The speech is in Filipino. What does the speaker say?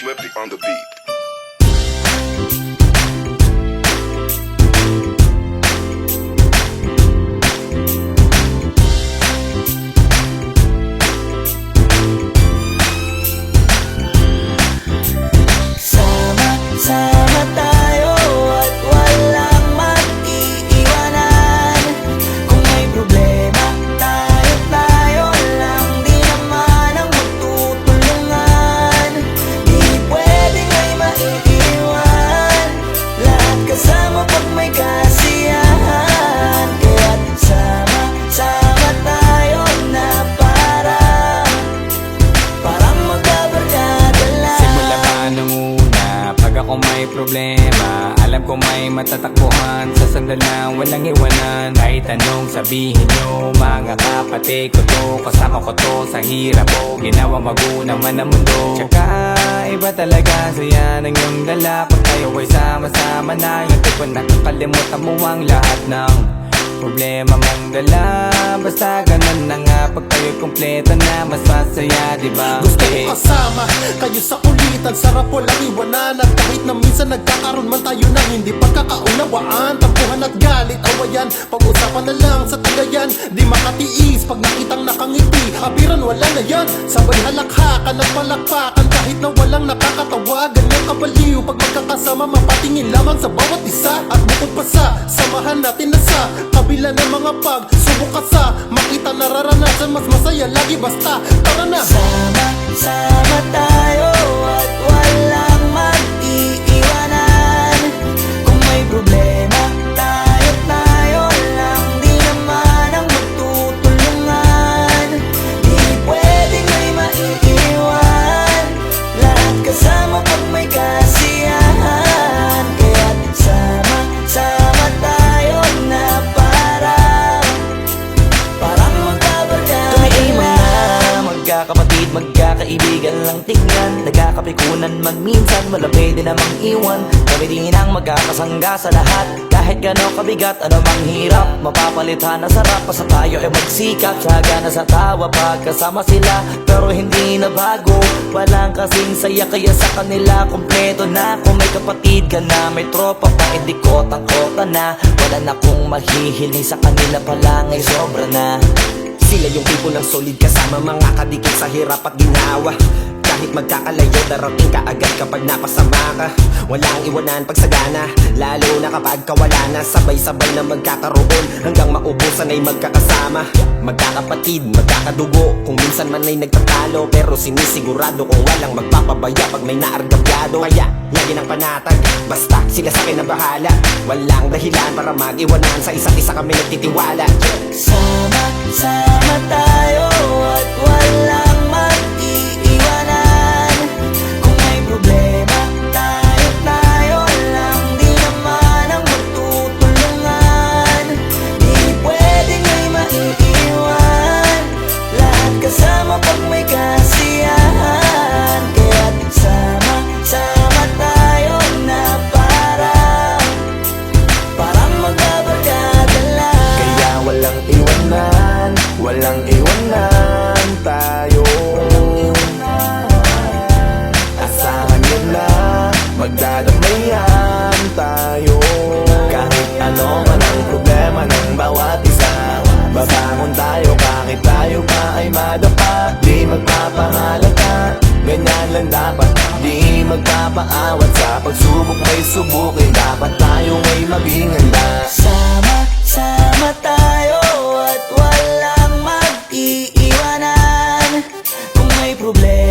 Flippy on the beat. Sama tayo at walang mag-iiwanan. Kung may problema, tayo lang, di naman ang magtutulungan. Di pwedeng may maiiwan, lahat kasama pag may kasiyahan. Kaya't sama tayo na parang magkabarkada lang. Simula pa nung una, pag ako may problema, alam ko may matatakbuhan. Sa sandal na walang iwanan, kahit anong sabihin nyo, mga kapatid ko to, kasama ko to sa hirap ko, ginawa magunang man ang mundo. Tsaka iba talaga saya ng iyong dala, pag tayo ay sama-sama na, yung tipo nakakalimutan mo ang lahat ng problema mong dala. Basta ganun na nga, pag tayo kompleto na, mas masaya, diba? Gusto ko kasama kayo sa kulitan, sarap walang iwanan. At kahit na minsan nagkakaroon man tayo ng hindi pagkakaunawaan, tampuhan at galit, awayan, pag-usapan na lang sa tagayan. Di makatiis pag nakitang nakangiti, abiran wala na yan. Sabay halakhakan at palakpakan, kahit na walang nakakatawa. Ganyan kabaliw pag magkakasama, mapatingin lamang sa bawat isa. At bukod pa sa samahan natin na sa kabila ng mga pagsubok ka sa makita nararanasan, mas masaya lagi basta tara na. Sama tayo at walang mag-iiwanan. Kung may problema, tayo lang, di naman ang magtutulungan. Di pwedeng may maiiwan, lahat kasama pag may kasiyahan. Kaya't sama tayo na parang magkabarkada. Kami ay mga magkakapatid, magkakaibigan lang tingnan, nagkakapikunan man minsan, wala pwede namang iwan. Kami din ang magkakasangga sa lahat, kahit gano'ng kabigat, ano mang hirap, mapapalitan na sarap. Basta tayo ay magsikap, tsaga na sa tawa pagkasama sila, pero hindi na bago, walang kasing saya. Kaya sa kanila kompleto na, kung may kapatid ka na, may tropa pa, hindi kotang-kota na. Wala na kong mahihiling sa kanila pa lang ay sobra na. Sila yung tipo ng solid kasama, mga kadikit sa hirap at ginawa. Kahit magkakalayo, darating ka agad kapag napasama ka. Walang iwanan pag sagana, lalo na kapag kawala na. Sabay-sabay na magkakaroon, hanggang maubusan ay magkakasama. Magkakapatid, magkakadugo, kung minsan man ay nagtatalo, pero sinisigurado kung walang magpapabaya pag may naargabyado. Kaya lagi ng panatag, basta sila sa akin na bahala. Walang dahilan para mag-iwanan, sa isa't isa kami nagtitiwala. Sama tayo at walang mag-iiwanan. Kung may problema, tayo lang, di naman ang magtutulungan. Di pwedeng may maiiwan, lahat kasama pag may kasiyahan. Kaya't sama tayo na parang magkabarkada lang. Kaya walang iwanan, walang iwanan tayo. Asahan nyo na, magdadamayan tayo. Kahit ano man ang problema ng bawat isa, babangon tayo kahit tayo pa ay madapa. Di magpapahalata, ganyan lang dapat. Di magpapaawat, sa pagsubok may subukin, dapat tayo ay maging handa. Sama tayo at walang mag-iiwanan. Kung may problema,